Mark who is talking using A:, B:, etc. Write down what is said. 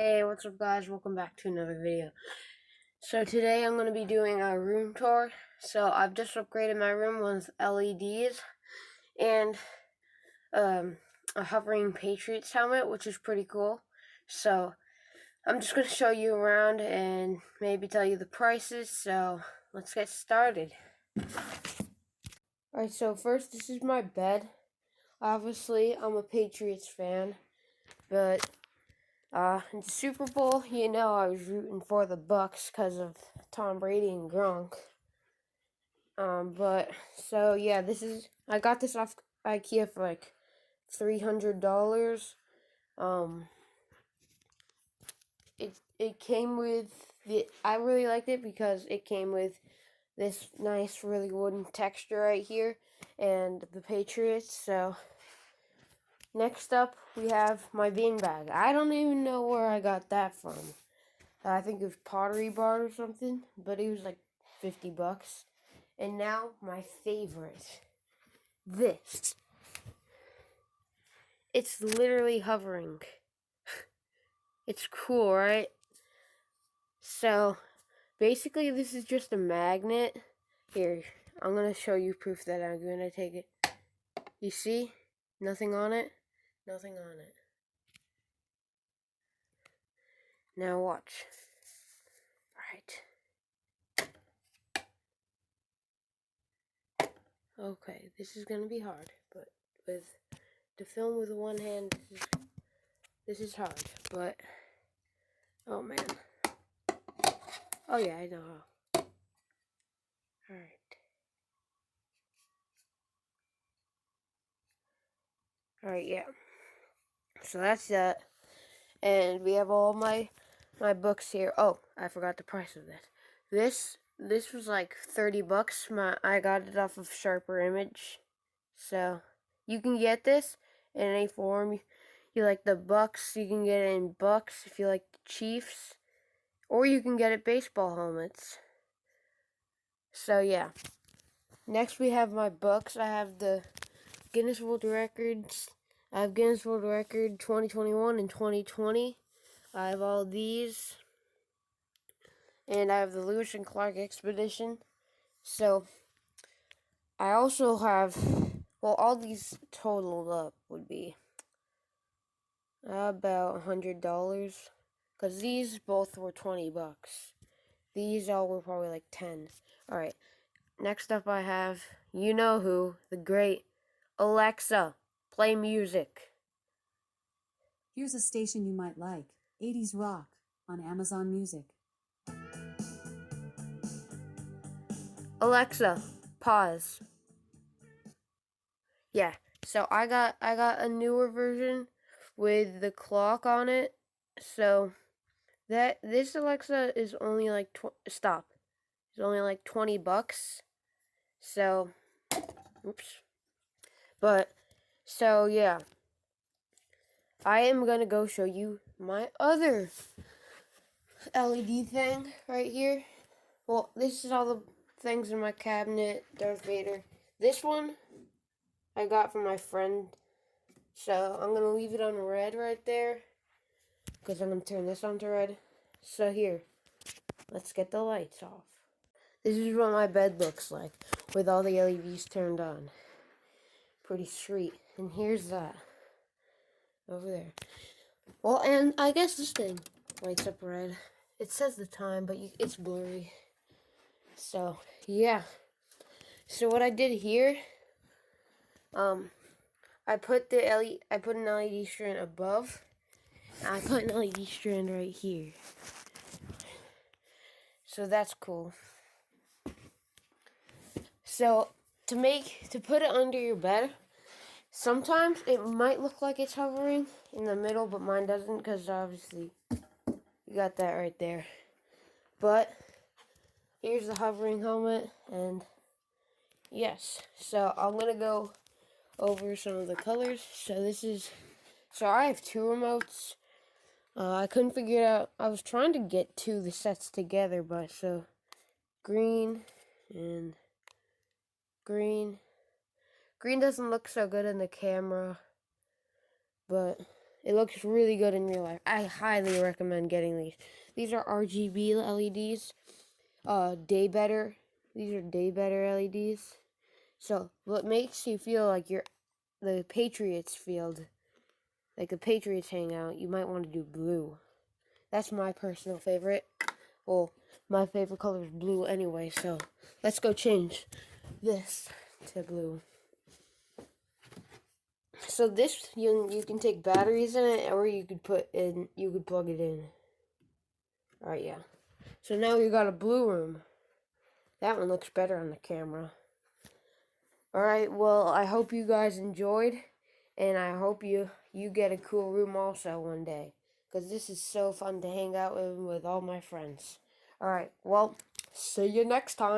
A: Hey, what's up guys? Welcome back to another video. So today I'm going to be doing a room tour. So I've just upgraded my room with LEDs and a hovering Patriots helmet, which is pretty cool. So I'm just going to show you around and maybe tell you the prices. So let's get started. Alright, so first this is my bed. Obviously I'm a Patriots fan, but in the Super Bowl, I was rooting for the Bucks because of Tom Brady and Gronk. So yeah, I got this off IKEA for like $300. It came with I really liked it because it came with this nice, really wooden texture right here and the Patriots. So next up, we have my beanbag. I don't even know where I got that from. I think it was Pottery Barn or something, but it was like $50. And now, my favorite. This. It's literally hovering. It's cool, right? So, basically, this is just a magnet. Here, I'm going to show you proof that I'm going to take it. You see? Nothing on it? Nothing on it. Now watch. Alright. Okay, this is going to be hard, but to film with one hand, this is hard, but oh man. Oh yeah, I know how. Alright. Alright, yeah. So that's that. And we have all my books here. Oh, I forgot the price of this. This was like $30. I got it off of Sharper Image. So you can get this in any form. You like the Bucks, you can get it in Bucks if you like the Chiefs. Or you can get it baseball helmets. So yeah. Next we have my books. I have the Guinness World Records. I have Guinness World Record 2021 and 2020. I have all these. And I have the Lewis and Clark Expedition. So, I also have, well, all these totaled up would be about $100. Because these both were $20. These all were probably like 10. Alright, next up I have, you know who, the great Alexa. Play music.
B: Here's a station you might like, 80s Rock, on Amazon Music.
A: Alexa, pause. Yeah, so I got a newer version with the clock on it. So this Alexa is only like stop. It's only like $20. So, oops. But so yeah, I am gonna go show you my other LED thing right here. Well, this is all the things in my cabinet. Darth Vader. This one I got from my friend. So I'm gonna leave it on red right there, because I'm gonna turn this on to red. So here, let's get the lights off. This is what my bed looks like with all the LEDs turned on. Pretty sweet. And here's that over there. Well, and I guess this thing lights up red. It says the time, but it's blurry. So yeah. So what I did here, I put an LED strand above. And I put an LED strand right here. So that's cool. So to put it under your bed, sometimes it might look like it's hovering in the middle, but mine doesn't, because obviously you got that right there. But here's the hovering helmet, and yes. So I'm gonna go over some of the colors. So I have two remotes. I couldn't figure it out. I was trying to get the sets together, but so green and green. Green doesn't look so good in the camera, but It looks really good in real life. I highly recommend getting these. These are RGB LEDs. Day better. These are day better LEDs. So what makes you feel like you're the Patriots field, like the Patriots hang out, you might want to do blue. That's my personal favorite. Well, my favorite color is blue anyway, so let's go change this to blue. So this you can take batteries in it, or you could plug it in. All right, yeah. So now we got a blue room. That one looks better on the camera. All right. Well, I hope you guys enjoyed, and I hope you get a cool room also one day, because this is so fun to hang out with all my friends. All right. Well, see you next time.